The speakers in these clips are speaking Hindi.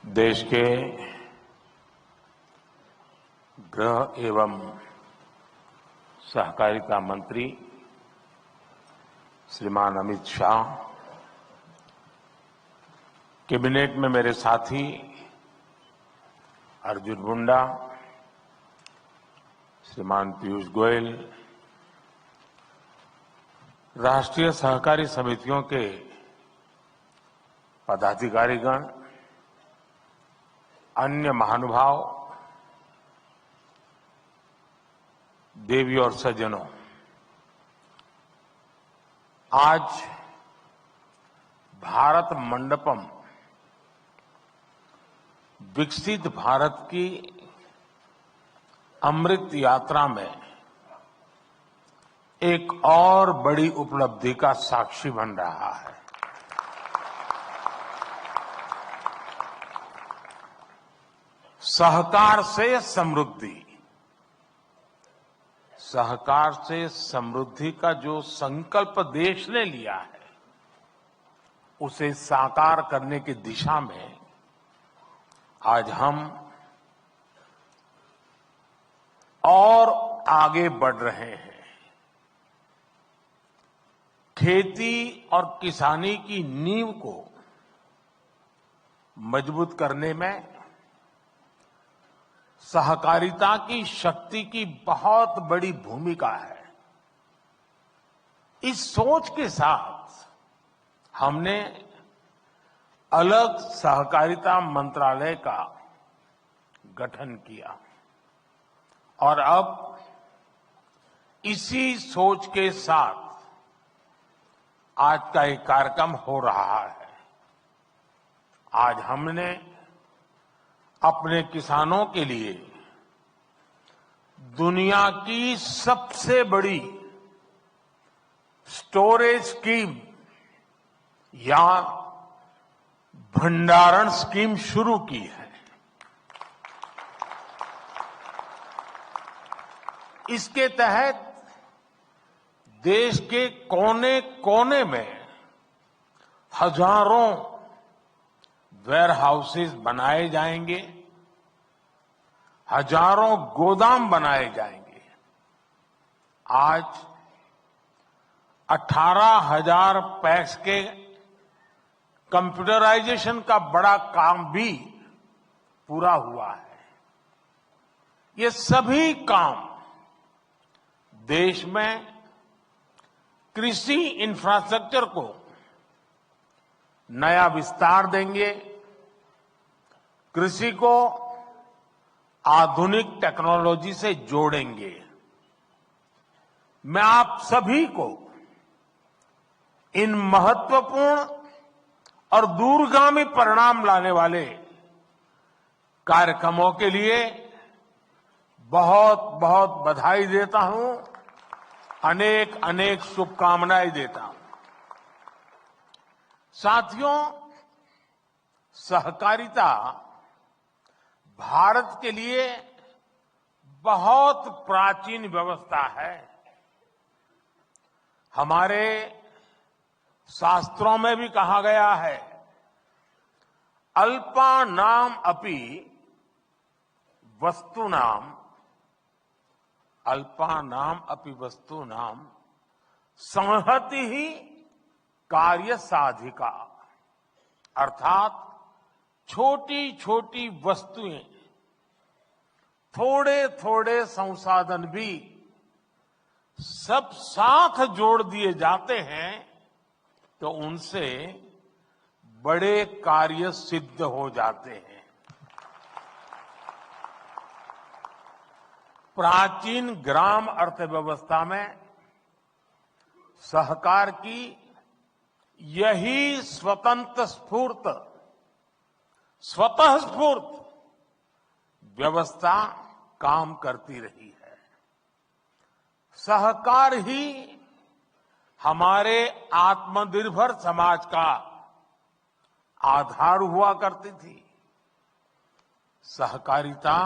देश के गृह एवं सहकारिता मंत्री श्रीमान अमित शाह, कैबिनेट में मेरे साथी अर्जुन मुंडा, श्रीमान पीयूष गोयल, राष्ट्रीय सहकारी समितियों के पदाधिकारीगण, अन्य महानुभाव, देवी और सज्जनों, आज भारत मंडपम विकसित भारत की अमृत यात्रा में एक और बड़ी उपलब्धि का साक्षी बन रहा है। सहकार से समृद्धि, सहकार से समृद्धि का जो संकल्प देश ने लिया है, उसे साकार करने की दिशा में आज हम और आगे बढ़ रहे हैं। खेती और किसानी की नींव को मजबूत करने में सहकारिता की शक्ति की बहुत बड़ी भूमिका है। इस सोच के साथ हमने अलग सहकारिता मंत्रालय का गठन किया और अब इसी सोच के साथ आज का एक कार्यक्रम हो रहा है। आज हमने अपने किसानों के लिए दुनिया की सबसे बड़ी स्टोरेज स्कीम या भंडारण स्कीम शुरू की है। इसके तहत देश के कोने कोने में हजारों वेयर हाउसेज बनाए जाएंगे, हजारों गोदाम बनाए जाएंगे। आज 18,000 पैक्स के कंप्यूटराइजेशन का बड़ा काम भी पूरा हुआ है। ये सभी काम देश में कृषि इंफ्रास्ट्रक्चर को नया विस्तार देंगे, कृषि को आधुनिक टेक्नोलॉजी से जोड़ेंगे। मैं आप सभी को इन महत्वपूर्ण और दूरगामी परिणाम लाने वाले कार्यक्रमों के लिए बहुत बहुत बधाई देता हूं, अनेक अनेक शुभकामनाएं देता हूं। साथियों, सहकारिता भारत के लिए बहुत प्राचीन व्यवस्था है। हमारे शास्त्रों में भी कहा गया है, अल्पानाम अपि वस्तूनाम, अल्पानाम अपि वस्तूनाम संहति ही कार्य साधिका। अर्थात छोटी छोटी वस्तुएं, थोड़े थोड़े संसाधन भी सब साथ जोड़ दिए जाते हैं तो उनसे बड़े कार्य सिद्ध हो जाते हैं। प्राचीन ग्राम अर्थव्यवस्था में सहकार की यही स्वतः स्फूर्त व्यवस्था काम करती रही है। सहकार ही हमारे आत्मनिर्भर समाज का आधार हुआ करती थी। सहकारिता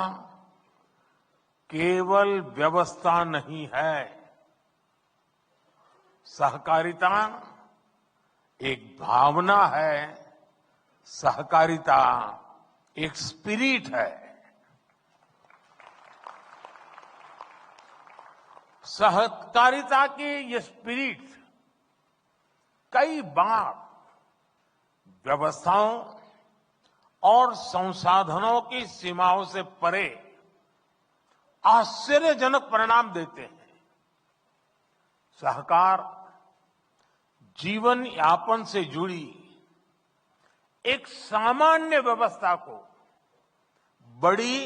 केवल व्यवस्था नहीं है, सहकारिता एक भावना है, सहकारिता एक स्पिरिट है। सहकारिता की ये स्पिरिट कई बार व्यवस्थाओं और संसाधनों की सीमाओं से परे आश्चर्यजनक परिणाम देते हैं। सहकार जीवन यापन से जुड़ी एक सामान्य व्यवस्था को बड़ी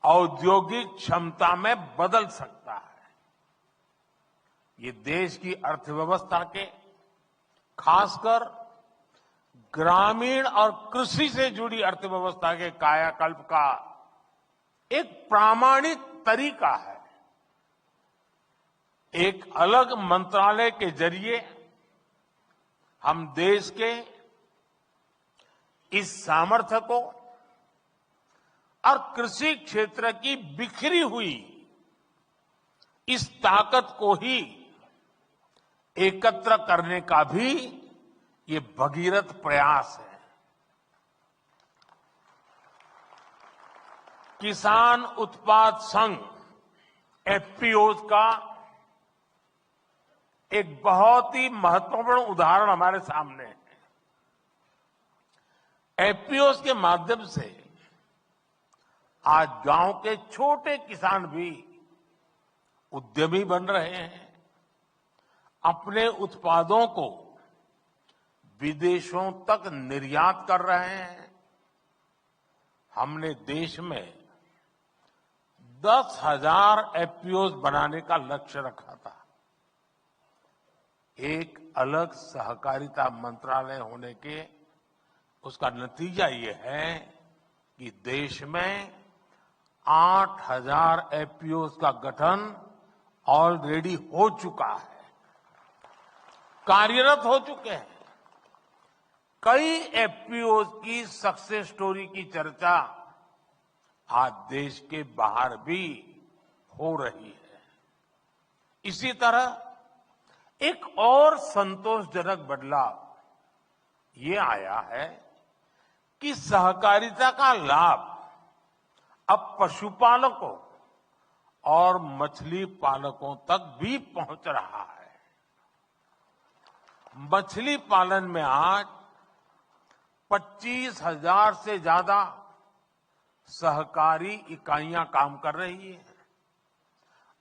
औद्योगिक क्षमता में बदल सकता है। ये देश की अर्थव्यवस्था के, खासकर ग्रामीण और कृषि से जुड़ी अर्थव्यवस्था के कायाकल्प का एक प्रामाणिक तरीका है। एक अलग मंत्रालय के जरिए हम देश के इस सामर्थ्य को और कृषि क्षेत्र की बिखरी हुई इस ताकत को ही एकत्र करने का भी ये भगीरथ प्रयास है। किसान उत्पाद संघ एफपीओ का एक बहुत ही महत्वपूर्ण उदाहरण हमारे सामने है। एफपीओ के माध्यम से आज गांव के छोटे किसान भी उद्यमी बन रहे हैं, अपने उत्पादों को विदेशों तक निर्यात कर रहे हैं। हमने देश में 10,000 एफपीओ बनाने का लक्ष्य रखा था। एक अलग सहकारिता मंत्रालय होने के उसका नतीजा ये है कि देश में 8,000 एफपीओ का गठन ऑलरेडी हो चुका है, कार्यरत हो चुके हैं। कई एफपीओ की सक्सेस स्टोरी की चर्चा आज देश के बाहर भी हो रही है। इसी तरह एक और संतोषजनक बदलाव ये आया है कि सहकारिता का लाभ अब पशुपालकों और मछली पालकों तक भी पहुंच रहा है। मछली पालन में आज 25,000 से ज्यादा सहकारी इकाइयां काम कर रही हैं।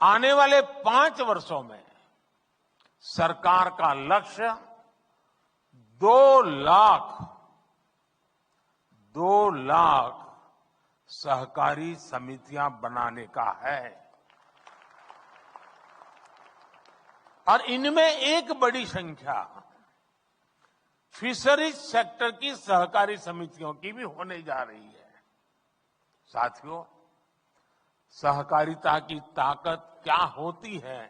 आने वाले 5 वर्षों में सरकार का लक्ष्य 2 लाख सहकारी समितियां बनाने का है और इनमें एक बड़ी संख्या फिशरीज सेक्टर की सहकारी समितियों की भी होने जा रही है। साथियों, सहकारिता की ताकत क्या होती है?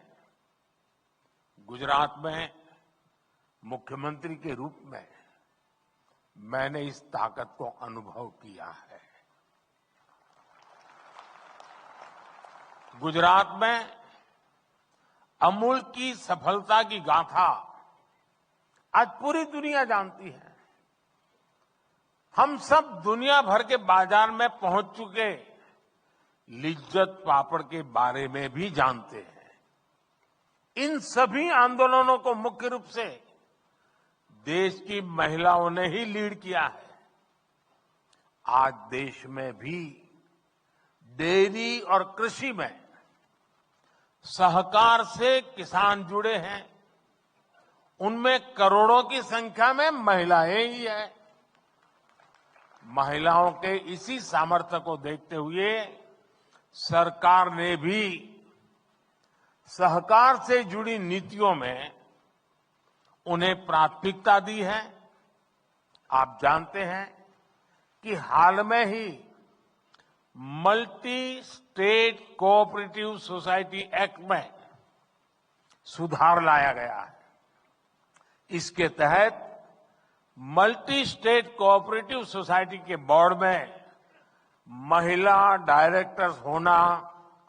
गुजरात में मुख्यमंत्री के रूप में मैंने इस ताकत को अनुभव किया है। गुजरात में अमूल की सफलता की गाथा आज पूरी दुनिया जानती है। हम सब दुनिया भर के बाजार में पहुंच चुके लिज्जत पापड़ के बारे में भी जानते हैं। इन सभी आंदोलनों को मुख्य रूप से देश की महिलाओं ने ही लीड किया है। आज देश में भी डेयरी और कृषि में सहकार से किसान जुड़े हैं। उनमें करोड़ों की संख्या में महिलाएं ही हैं। महिलाओं के इसी सामर्थ्य को देखते हुए सरकार ने भी सहकार से जुड़ी नीतियों में उन्हें प्राथमिकता दी है। आप जानते हैं कि हाल में ही multi state cooperative society act में सुधार लाया गया है। इसके तहत मल्टी स्टेट कोऑपरेटिव सोसाइटी के बोर्ड में महिला डायरेक्टर्स होना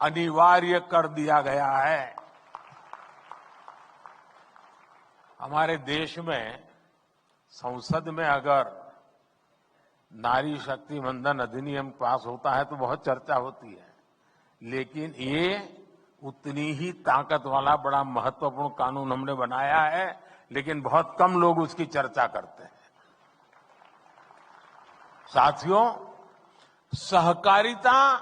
अनिवार्य कर दिया गया है। हमारे देश में संसद में अगर नारी शक्ति वंदन अधिनियम पास होता है तो बहुत चर्चा होती है, लेकिन ये उतनी ही ताकत वाला बड़ा महत्वपूर्ण कानून हमने बनाया है, लेकिन बहुत कम लोग उसकी चर्चा करते हैं। साथियों, सहकारिता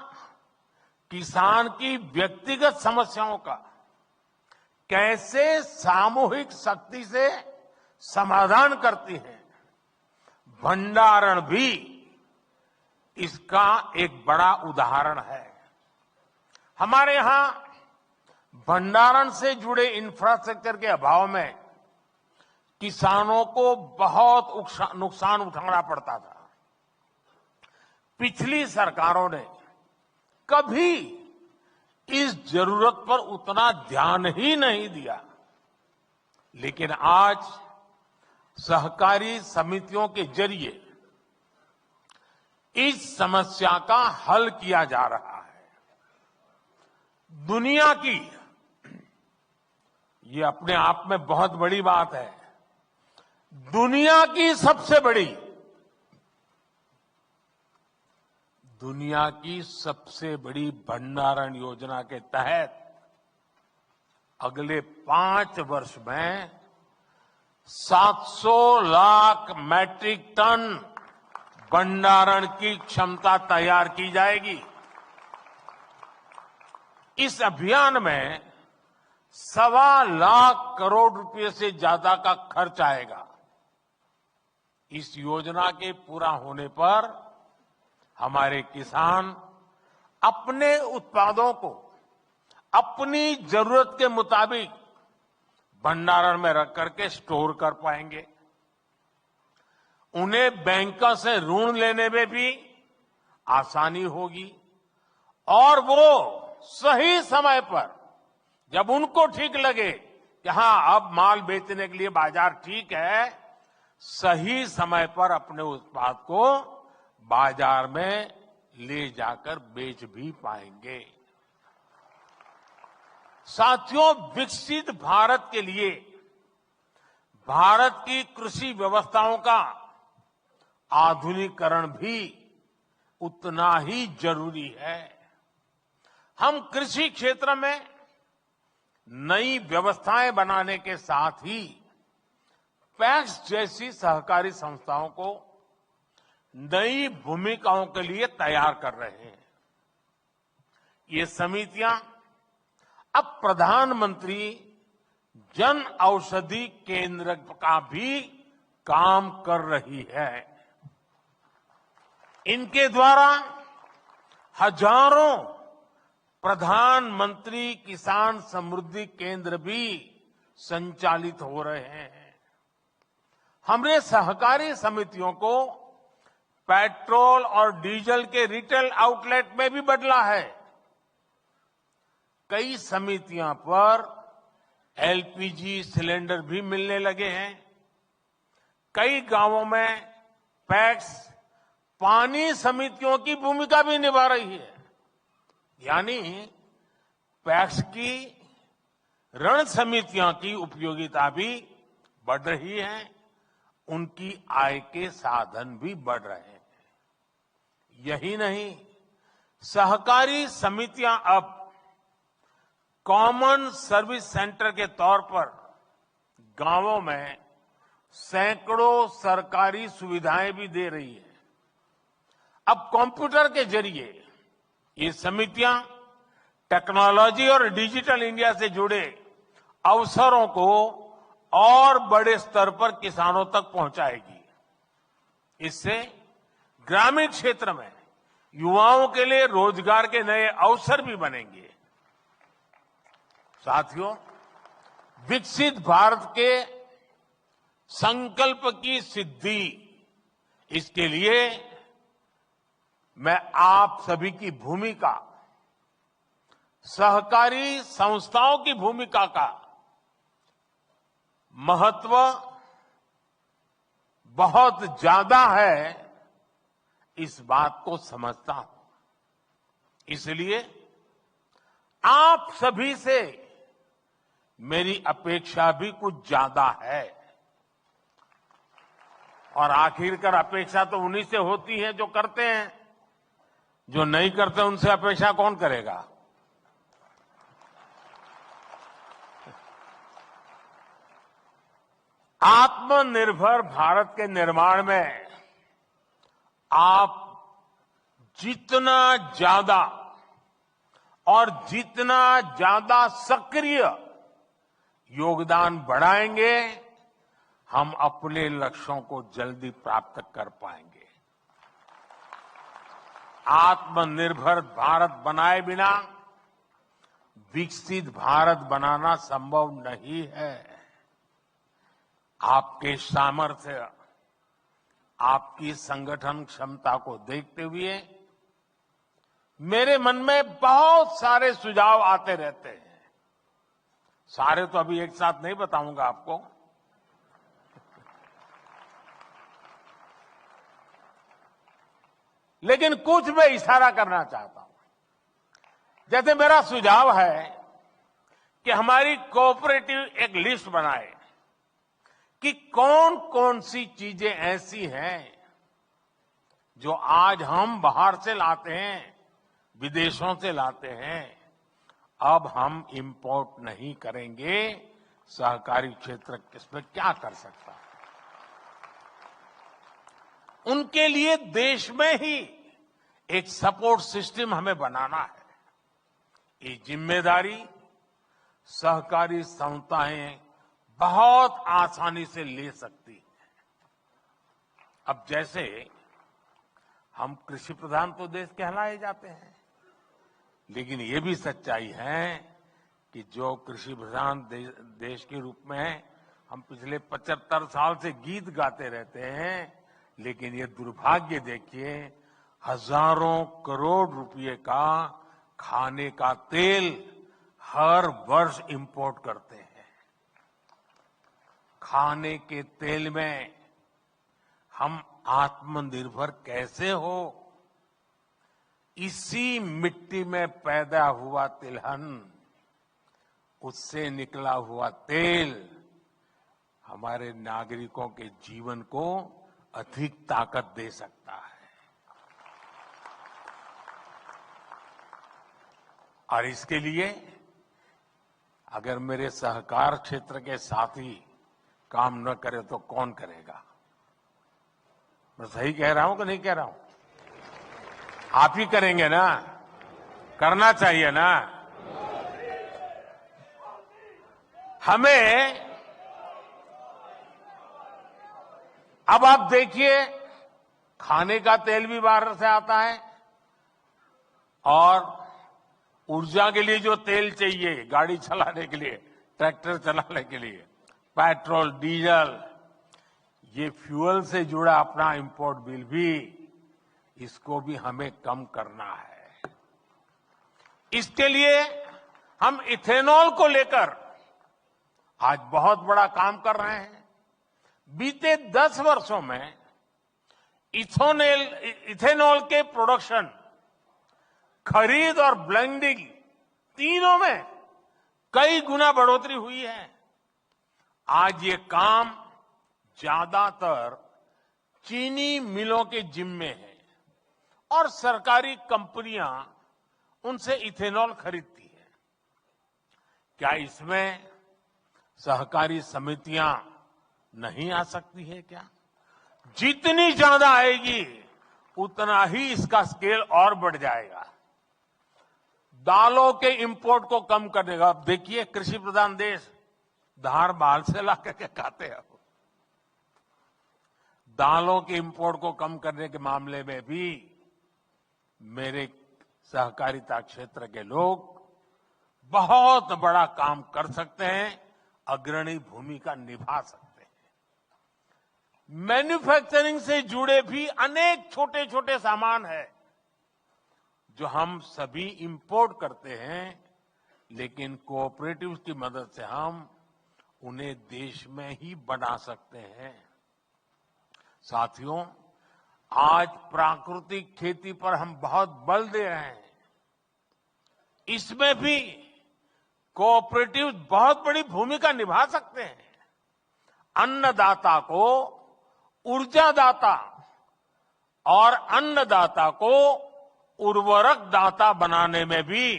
किसान की व्यक्तिगत समस्याओं का कैसे सामूहिक शक्ति से समाधान करती है, भंडारण भी इसका एक बड़ा उदाहरण है। हमारे यहां भंडारण से जुड़े इंफ्रास्ट्रक्चर के अभाव में किसानों को बहुत नुकसान उठाना पड़ता था। पिछली सरकारों ने कभी इस जरूरत पर उतना ध्यान ही नहीं दिया, लेकिन आज सहकारी समितियों के जरिए इस समस्या का हल किया जा रहा है। दुनिया की, ये अपने आप में बहुत बड़ी बात है, दुनिया की सबसे बड़ी भंडारण योजना के तहत अगले 5 वर्ष में 700 लाख मैट्रिक टन भंडारण की क्षमता तैयार की जाएगी। इस अभियान में 1.25 लाख करोड़ रुपए से ज्यादा का खर्च आएगा। इस योजना के पूरा होने पर हमारे किसान अपने उत्पादों को अपनी जरूरत के मुताबिक भंडारण में रख करके स्टोर कर पाएंगे। उन्हें बैंकों से ऋण लेने में भी आसानी होगी और वो सही समय पर, जब उनको ठीक लगे कि हां अब माल बेचने के लिए बाजार ठीक है, सही समय पर अपने उत्पाद को बाजार में ले जाकर बेच भी पाएंगे। साथियों, विकसित भारत के लिए भारत की कृषि व्यवस्थाओं का आधुनिकीकरण भी उतना ही जरूरी है। हम कृषि क्षेत्र में नई व्यवस्थाएं बनाने के साथ ही पैक्स जैसी सहकारी संस्थाओं को नई भूमिकाओं के लिए तैयार कर रहे हैं। ये समितियां अब प्रधानमंत्री जन औषधि केंद्र का भी काम कर रही है। इनके द्वारा हजारों प्रधानमंत्री किसान समृद्धि केंद्र भी संचालित हो रहे हैं। हमने सहकारी समितियों को पेट्रोल और डीजल के रिटेल आउटलेट में भी बदला है। कई समितियों पर एलपीजी सिलेंडर भी मिलने लगे हैं। कई गांवों में पैक्स पानी समितियों की भूमिका भी निभा रही है। यानी पैक्स की ऋण समितियों की उपयोगिता भी बढ़ रही है, उनकी आय के साधन भी बढ़ रहे हैं। यही नहीं, सहकारी समितियां अब कॉमन सर्विस सेंटर के तौर पर गांवों में सैकड़ों सरकारी सुविधाएं भी दे रही है। अब कंप्यूटर के जरिए ये समितियां टेक्नोलॉजी और डिजिटल इंडिया से जुड़े अवसरों को और बड़े स्तर पर किसानों तक पहुंचाएगी। इससे ग्रामीण क्षेत्र में युवाओं के लिए रोजगार के नए अवसर भी बनेंगे। साथियों, विकसित भारत के संकल्प की सिद्धि, इसके लिए मैं आप सभी की भूमिका, सहकारी संस्थाओं की भूमिका का महत्व बहुत ज्यादा है, इस बात को समझता हूं। इसलिए आप सभी से मेरी अपेक्षा भी कुछ ज्यादा है। और आखिरकार अपेक्षा तो उन्हीं से होती है जो करते हैं। जो नहीं करते उनसे अपेक्षा कौन करेगा? आत्मनिर्भर भारत के निर्माण में आप जितना ज्यादा और जितना ज्यादा सक्रिय योगदान बढ़ाएंगे, हम अपने लक्ष्यों को जल्दी प्राप्त कर पाएंगे। आत्मनिर्भर भारत बनाए बिना विकसित भारत बनाना संभव नहीं है। आपके सामर्थ्य, आपकी संगठन क्षमता को देखते हुए मेरे मन में बहुत सारे सुझाव आते रहते हैं। सारे तो अभी एक साथ नहीं बताऊंगा आपको। लेकिन कुछ मैं इशारा करना चाहता हूं। जैसे मेरा सुझाव है कि हमारी कोऑपरेटिव एक लिस्ट बनाए कि कौन कौन सी चीजें ऐसी हैं जो आज हम बाहर से लाते हैं, विदेशों से लाते हैं, अब हम इंपोर्ट नहीं करेंगे। सहकारी क्षेत्र इसमें क्या कर सकता है? उनके लिए देश में ही एक सपोर्ट सिस्टम हमें बनाना है। ये जिम्मेदारी सहकारी संस्थाएं बहुत आसानी से ले सकती है। अब जैसे हम कृषि प्रधान तो देश कहलाए जाते हैं, लेकिन ये भी सच्चाई है कि जो कृषि प्रधान देश के रूप में हम पिछले 75 साल से गीत गाते रहते हैं, लेकिन ये दुर्भाग्य देखिए, हजारों करोड़ रुपए का खाने का तेल हर वर्ष इंपोर्ट करते हैं। खाने के तेल में हम आत्मनिर्भर कैसे हो? इसी मिट्टी में पैदा हुआ तिलहन, उससे निकला हुआ तेल हमारे नागरिकों के जीवन को अधिक ताकत दे सकता है। और इसके लिए अगर मेरे सहकार क्षेत्र के साथी काम न करे तो कौन करेगा? मैं सही कह रहा हूं कि नहीं कह रहा हूं? आप ही करेंगे ना? करना चाहिए ना? हमें अब आप देखिए, खाने का तेल भी बाहर से आता है और ऊर्जा के लिए जो तेल चाहिए गाड़ी चलाने के लिए, ट्रैक्टर चलाने के लिए, पेट्रोल, डीजल, ये फ्यूल से जुड़ा अपना इंपोर्ट बिल भी, इसको भी हमें कम करना है। इसके लिए हम इथेनॉल को लेकर आज बहुत बड़ा काम कर रहे हैं। बीते 10 वर्षों में इथेनॉल के प्रोडक्शन, खरीद और ब्लेंडिंग तीनों में कई गुना बढ़ोतरी हुई है। आज ये काम ज्यादातर चीनी मिलों के जिम्मे है और सरकारी कंपनियां उनसे इथेनॉल खरीदती है। क्या इसमें सहकारी समितियां नहीं आ सकती है क्या? जितनी ज्यादा आएगी उतना ही इसका स्केल और बढ़ जाएगा। दालों के इंपोर्ट को कम करने का, अब देखिए कृषि प्रधान देश धार बाल से ला करके खाते हैं। दालों के इंपोर्ट को कम करने के मामले में भी मेरे सहकारिता क्षेत्र के लोग बहुत बड़ा काम कर सकते हैं, अग्रणी भूमिका निभा सकते हैं। मैन्युफैक्चरिंग से जुड़े भी अनेक छोटे छोटे सामान हैं जो हम सभी इंपोर्ट करते हैं, लेकिन कोऑपरेटिव्स की मदद से हम उन्हें देश में ही बना सकते हैं। साथियों, आज प्राकृतिक खेती पर हम बहुत बल दे रहे हैं। इसमें भी कोऑपरेटिव बहुत बड़ी भूमिका निभा सकते हैं। अन्नदाता को ऊर्जादाता और अन्नदाता को उर्वरक दाता बनाने में भी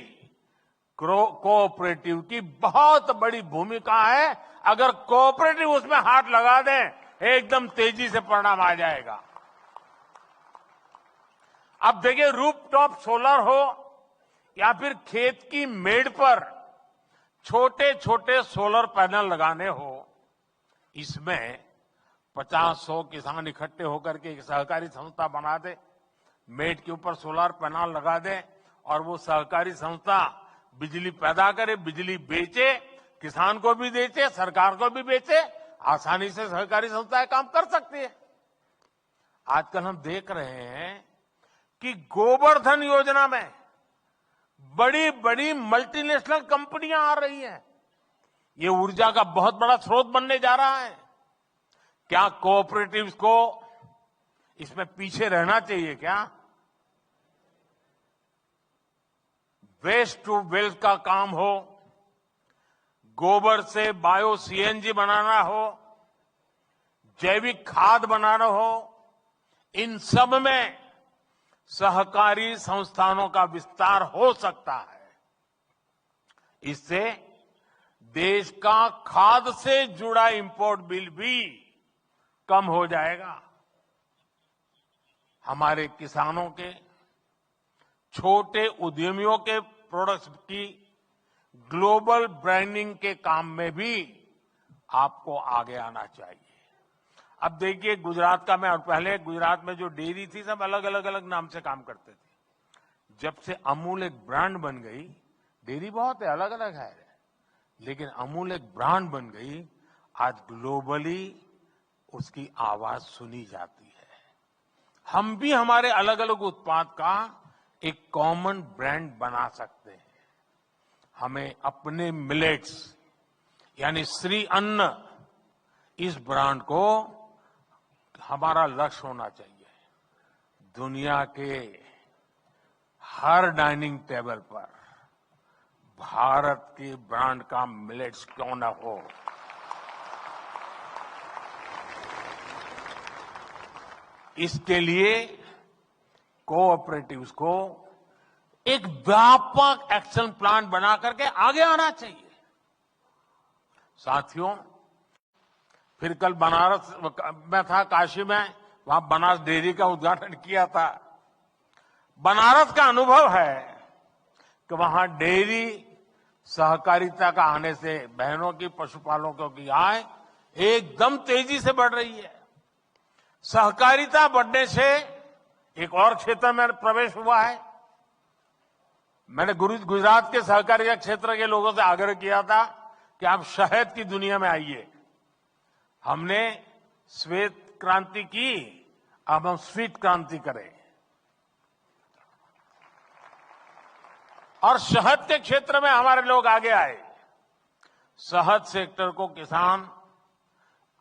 कोऑपरेटिव की बहुत बड़ी भूमिका है। अगर कोऑपरेटिव उसमें हाथ लगा दे, एकदम तेजी से परिणाम आ जाएगा। अब देखिए, रूफटॉप सोलर हो या फिर खेत की मेड़ पर छोटे छोटे सोलर पैनल लगाने हो, इसमें 50-100 किसान इकट्ठे होकर के एक सहकारी संस्था बना दे, मेड़ के ऊपर सोलर पैनल लगा दे और वो सहकारी संस्था बिजली पैदा करे, बिजली बेचे, किसान को भी बेचे, सरकार को भी बेचे। आसानी से सहकारी संस्थाएं काम कर सकती है। आजकल हम देख रहे हैं कि गोवर्धन योजना में बड़ी बड़ी मल्टीनेशनल कंपनियां आ रही हैं। ये ऊर्जा का बहुत बड़ा स्रोत बनने जा रहा है। क्या कोऑपरेटिव्स को इसमें पीछे रहना चाहिए क्या? वेस्ट टू वेल्थ का काम हो, गोबर से बायो सीएनजी बनाना हो, जैविक खाद बनाना हो, इन सब में सहकारी संस्थानों का विस्तार हो सकता है। इससे देश का खाद से जुड़ा इंपोर्ट बिल भी कम हो जाएगा। हमारे किसानों के, छोटे उद्यमियों के प्रोडक्ट्स की ग्लोबल ब्रांडिंग के काम में भी आपको आगे आना चाहिए। अब देखिए, गुजरात का मैं, और पहले गुजरात में जो डेयरी थी सब अलग अलग नाम से काम करते थे। जब से अमूल एक ब्रांड बन गई, डेयरी बहुत है, अलग अलग है, लेकिन अमूल एक ब्रांड बन गई, आज ग्लोबली उसकी आवाज सुनी जाती है। हम भी हमारे अलग अलग उत्पाद का एक कॉमन ब्रांड बना सकते हैं। हमें अपने मिलेट्स यानी श्री अन्न, इस ब्रांड को हमारा लक्ष्य होना चाहिए। दुनिया के हर डाइनिंग टेबल पर भारत के ब्रांड का मिलेट्स क्यों न हो। इसके लिए कोऑपरेटिव्स को एक व्यापक एक्शन प्लान बना करके आगे आना चाहिए। साथियों, फिर कल बनारस में था, काशी में, वहां बनारस डेयरी का उद्घाटन किया था। बनारस का अनुभव है कि वहां डेयरी सहकारिता का आने से बहनों की, पशुपालकों की आय एकदम तेजी से बढ़ रही है। सहकारिता बढ़ने से एक और क्षेत्र में प्रवेश हुआ है। मैंने गुजरात के सहकारिता क्षेत्र के लोगों से आग्रह किया था कि आप शहद की दुनिया में आइए। हमने श्वेत क्रांति की, अब हम स्वीट क्रांति करें। और शहद के क्षेत्र में हमारे लोग आगे आए। शहद सेक्टर को किसान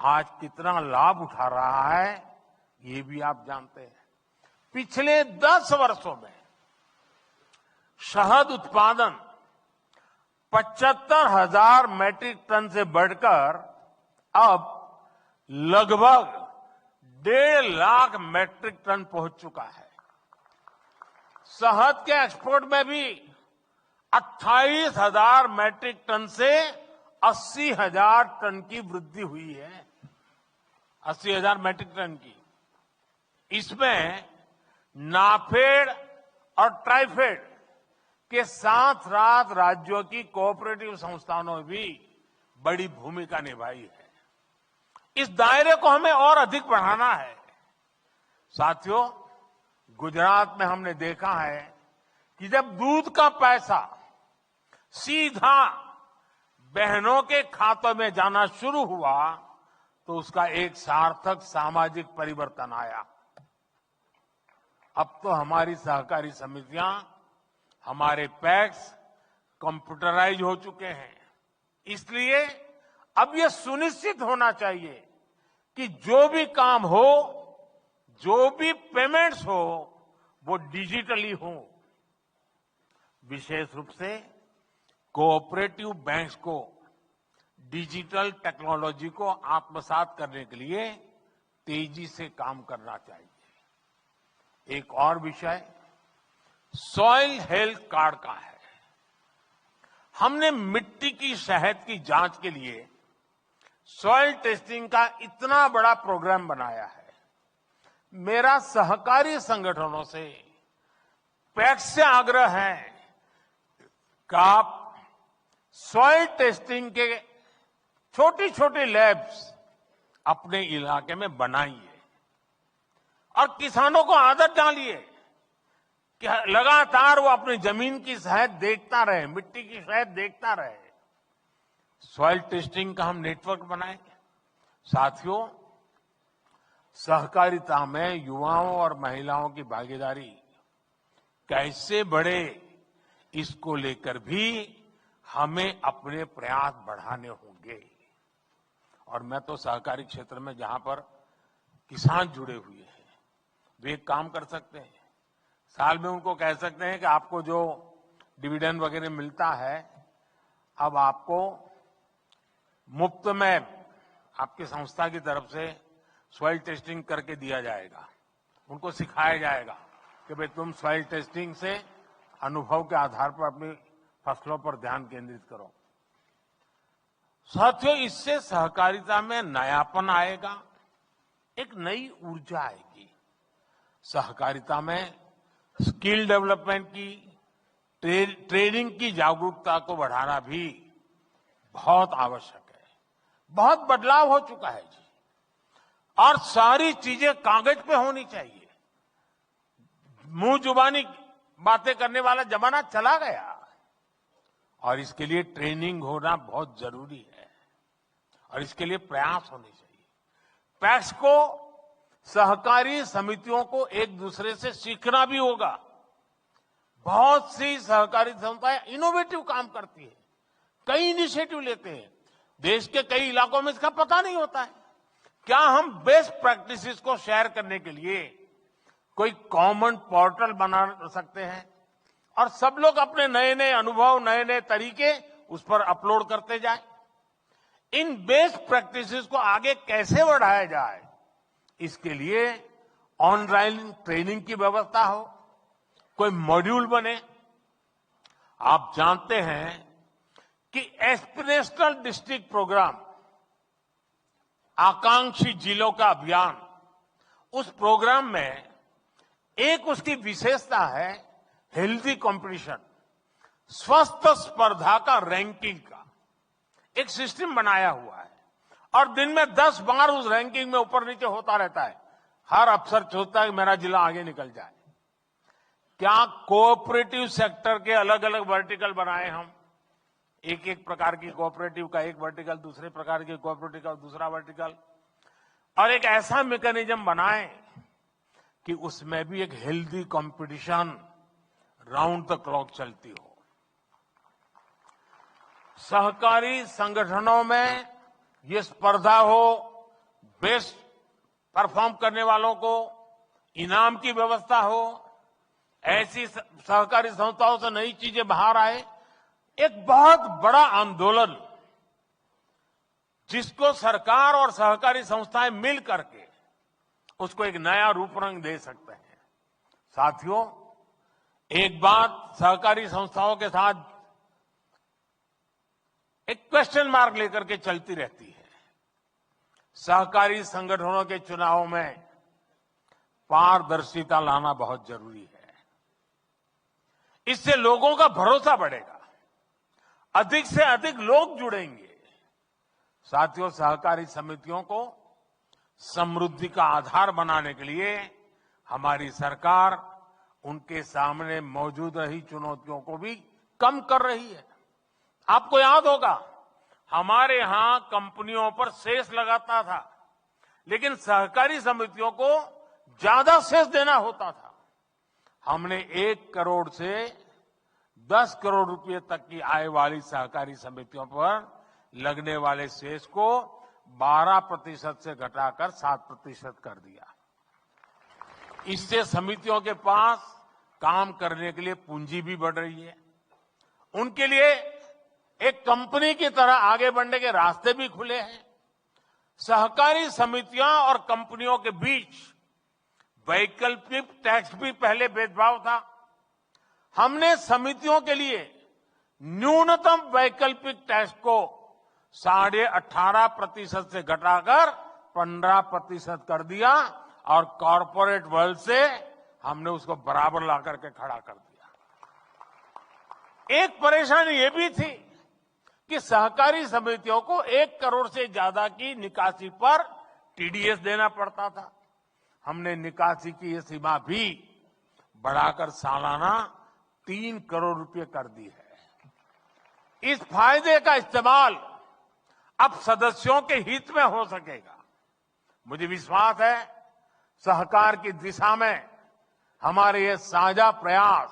आज कितना लाभ उठा रहा है, ये भी आप जानते हैं। पिछले 10 वर्षों में शहद उत्पादन 75,000 मैट्रिक टन से बढ़कर अब लगभग 1.5 लाख मैट्रिक टन पहुंच चुका है। शहद के एक्सपोर्ट में भी 28,000 मैट्रिक टन से 80,000 टन की वृद्धि हुई है। 80,000 मैट्रिक टन की। इसमें नाफेड और ट्राइफेड के साथ साथ राज्यों की कोऑपरेटिव संस्थानों ने भी बड़ी भूमिका निभाई है। इस दायरे को हमें और अधिक बढ़ाना है। साथियों, गुजरात में हमने देखा है कि जब दूध का पैसा सीधा बहनों के खातों में जाना शुरू हुआ तो उसका एक सार्थक सामाजिक परिवर्तन आया। अब तो हमारी सहकारी समितियां, हमारे पैक्स कंप्यूटराइज हो चुके हैं। इसलिए अब यह सुनिश्चित होना चाहिए कि जो भी काम हो, जो भी पेमेंट्स हो, वो डिजिटली हो। विशेष रूप से कोऑपरेटिव बैंक्स को डिजिटल टेक्नोलॉजी को आत्मसात करने के लिए तेजी से काम करना चाहिए। एक और विषय सॉइल हेल्थ कार्ड का है। हमने मिट्टी की सेहत की जांच के लिए सॉइल टेस्टिंग का इतना बड़ा प्रोग्राम बनाया है। मेरा सहकारी संगठनों से पैक्स से आग्रह है कि आप सॉइल टेस्टिंग के छोटी छोटी लैब्स अपने इलाके में बनाइए और किसानों को आदत डालिए कि लगातार वो अपनी जमीन की सेहत देखता रहे, मिट्टी की सेहत देखता रहे। सॉइल टेस्टिंग का हम नेटवर्क बनाएंगे। साथियों, सहकारिता में युवाओं और महिलाओं की भागीदारी कैसे बढ़े, इसको लेकर भी हमें अपने प्रयास बढ़ाने होंगे। और मैं तो सहकारी क्षेत्र में जहां पर किसान जुड़े हुए हैं, वे एक काम कर सकते हैं। साल में उनको कह सकते हैं कि आपको जो डिविडेंड वगैरह मिलता है, अब आपको मुफ्त में आपकी संस्था की तरफ से सॉइल टेस्टिंग करके दिया जाएगा। उनको सिखाया जाएगा कि भाई तुम सॉइल टेस्टिंग से अनुभव के आधार पर अपनी फसलों पर ध्यान केंद्रित करो। साथियों, इससे सहकारिता में नयापन आएगा, एक नई ऊर्जा आएगी। सहकारिता में स्किल डेवलपमेंट की, ट्रेनिंग की जागरूकता को बढ़ाना भी बहुत आवश्यक है। बहुत बदलाव हो चुका है जी, और सारी चीजें कागज पे होनी चाहिए। मुंह जुबानी बातें करने वाला जमाना चला गया और इसके लिए ट्रेनिंग होना बहुत जरूरी है और इसके लिए प्रयास होने चाहिए। पैक्स को, सहकारी समितियों को एक दूसरे से सीखना भी होगा। बहुत सी सहकारी संस्थाएं इनोवेटिव काम करती है, कई इनिशिएटिव लेते हैं। देश के कई इलाकों में इसका पता नहीं होता है। क्या हम बेस्ट प्रैक्टिसेस को शेयर करने के लिए कोई कॉमन पोर्टल बना सकते हैं और सब लोग अपने नए नए अनुभव, नए नए तरीके उस पर अपलोड करते जाएं? इन बेस्ट प्रैक्टिसेस को आगे कैसे बढ़ाया जाए, इसके लिए ऑनलाइन ट्रेनिंग की व्यवस्था हो, कोई मॉड्यूल बने। आप जानते हैं कि एस्पिरेशनल डिस्ट्रिक्ट प्रोग्राम, आकांक्षी जिलों का अभियान, उस प्रोग्राम में एक उसकी विशेषता है हेल्दी कंपटीशन, स्वस्थ स्पर्धा का रैंकिंग का एक सिस्टम बनाया हुआ है और दिन में 10 बार उस रैंकिंग में ऊपर नीचे होता रहता है। हर अफसर सोचता है कि मेरा जिला आगे निकल जाए। क्या कोऑपरेटिव सेक्टर के अलग अलग वर्टिकल बनाए हम, एक एक प्रकार की कोऑपरेटिव का एक वर्टिकल, दूसरे प्रकार की कोऑपरेटिव का दूसरा वर्टिकल, और एक ऐसा मैकेनिज्म बनाए कि उसमें भी एक healthy competition round the clock चलती हो। सहकारी संगठनों में ये स्पर्धा हो, बेस्ट परफॉर्म करने वालों को इनाम की व्यवस्था हो, ऐसी सहकारी संस्थाओं से नई चीजें बाहर आए। एक बहुत बड़ा आंदोलन जिसको सरकार और सहकारी संस्थाएं मिल करके उसको एक नया रूप रंग दे सकते हैं। साथियों, एक बात सहकारी संस्थाओं के साथ एक क्वेश्चन मार्क लेकर के चलती रहती है। सहकारी संगठनों के चुनावों में पारदर्शिता लाना बहुत जरूरी है। इससे लोगों का भरोसा बढ़ेगा, अधिक से अधिक लोग जुड़ेंगे। साथियों, सहकारी समितियों को समृद्धि का आधार बनाने के लिए हमारी सरकार उनके सामने मौजूद रही चुनौतियों को भी कम कर रही है। आपको याद होगा, हमारे यहां कंपनियों पर सेस लगाता था, लेकिन सहकारी समितियों को ज्यादा सेस देना होता था। हमने 1 करोड़ से 10 करोड़ रुपए तक की आय वाली सहकारी समितियों पर लगने वाले सेस को 12% से घटाकर 7% कर दिया। इससे समितियों के पास काम करने के लिए पूंजी भी बढ़ रही है, उनके लिए एक कंपनी की तरह आगे बढ़ने के रास्ते भी खुले हैं। सहकारी समितियां और कंपनियों के बीच वैकल्पिक टैक्स भी पहले भेदभाव था। हमने समितियों के लिए न्यूनतम वैकल्पिक टैक्स को 18.5% से घटाकर 15% कर दिया और कॉरपोरेट वर्ल्ड से हमने उसको बराबर ला करके खड़ा कर दिया। एक परेशानी ये भी थी कि सहकारी समितियों को 1 करोड़ से ज्यादा की निकासी पर टीडीएस देना पड़ता था। हमने निकासी की ये सीमा भी बढ़ाकर सालाना 3 करोड़ रुपए कर दी है। इस फायदे का इस्तेमाल अब सदस्यों के हित में हो सकेगा। मुझे विश्वास है सहकार की दिशा में हमारे ये साझा प्रयास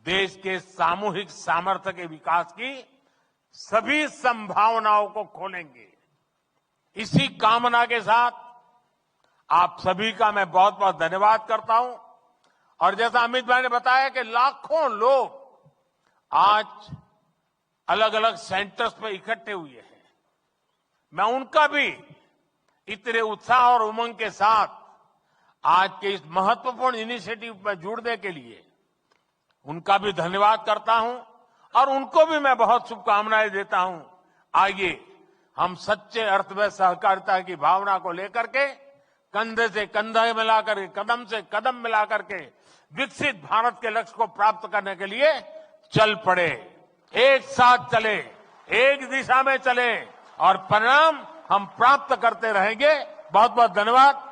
देश के सामूहिक सामर्थ्य के विकास की सभी संभावनाओं को खोलेंगे। इसी कामना के साथ आप सभी का मैं बहुत बहुत धन्यवाद करता हूं। और जैसा अमित भाई ने बताया कि लाखों लोग आज अलग अलग सेंटर्स पर इकट्ठे हुए हैं, मैं उनका भी इतने उत्साह और उमंग के साथ आज के इस महत्वपूर्ण इनिशिएटिव में जुड़ने के लिए उनका भी धन्यवाद करता हूं और उनको भी मैं बहुत शुभकामनाएं देता हूं। आइए हम सच्चे अर्थ में सहकारिता की भावना को लेकर के कंधे से कंधा मिलाकर के, कदम से कदम मिलाकर के विकसित भारत के लक्ष्य को प्राप्त करने के लिए चल पड़े। एक साथ चले, एक दिशा में चले और परिणाम हम प्राप्त करते रहेंगे। बहुत बहुत धन्यवाद।